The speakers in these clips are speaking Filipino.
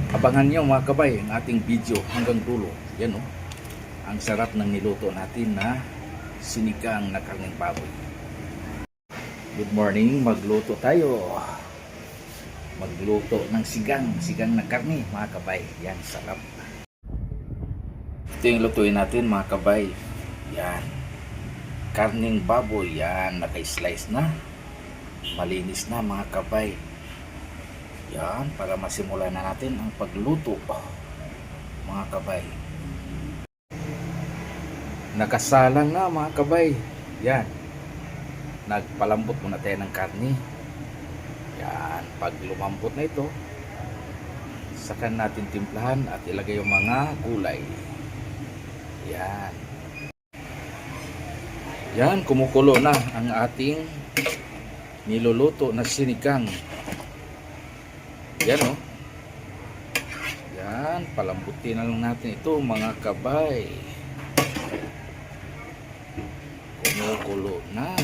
Abangan nyo mga kabay ang ating video hanggang dulo. Yan o, ang sarap ng niluto natin na sinigang na karneng baboy. Good morning, magluto tayo. Magluto ng sigang na karne mga kabay. Yan, sarap. Ito yung lutuin natin mga kabay. Yan, karneng baboy. Yan, naka-slice na. Malinis na mga kabay. Yan, para masimulan na natin ang pagluto mga kabay. Nakasalang na mga kabay. Yan, nagpalambot muna tayo ng karne. Yan, pag lumambot na ito, saka natin timplahan at ilagay yung mga gulay. Yan. Yan, kumukulo na ang ating niluluto na sinigang. Yan o. Yan, palambutin na lang natin ito mga kabay. Kumukulo na.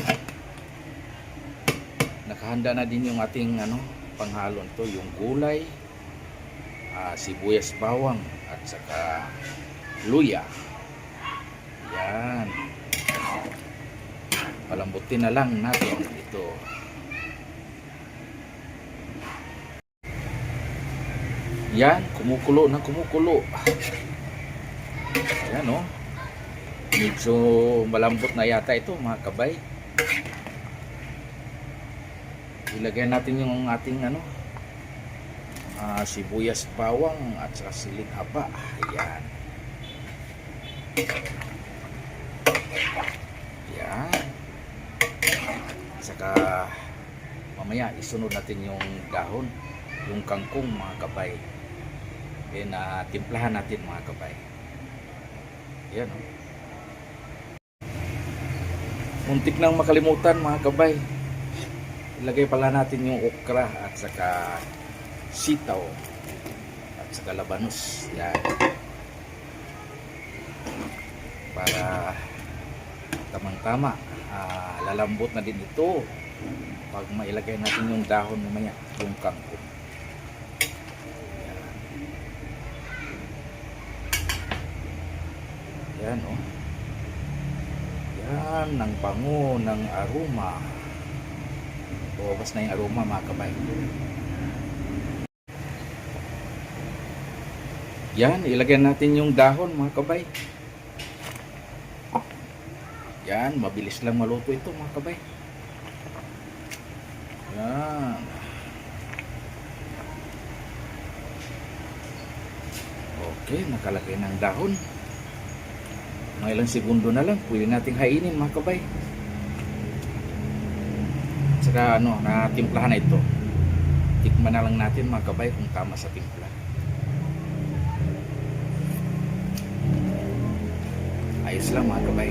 Nakahanda na din yung ating panghalo nito, yung gulay, sibuyas, bawang at saka luya. Yan. Palambutin na lang natin ito. Yan, kumukulo na kumukulo. Ayan o. Medyo malambot na yata ito mga kabay. Ilagay natin yung ating sibuyas, bawang at saka siling haba. Ayan. Ayan. Saka mamaya isunod natin yung dahon, yung kangkong mga kabay. Then timplahan natin mga kabay. Ayan o. Muntik nang makalimutan mga kabay. Ilagay pala natin yung okra at saka sitaw at saka labanos. Yan. Para tamang-tama. Lalambot na din ito pag mailagay natin yung dahon mamaya, yung kangkong. Yan o. Yan, ng bango, ng aroma. Buwas na yung aroma mga kabay. Yan, ilagay natin yung dahon mga kabay. Yan, mabilis lang maluto ito mga kabay. Yan. Okay, nakalagay ng dahon. Mga ilang segundo na lang, pwede nating hainin mga kabay. Saka natimplahan na ito. Tikman na lang natin mga kabay kung tama sa timpla. Ayos lang mga kabay.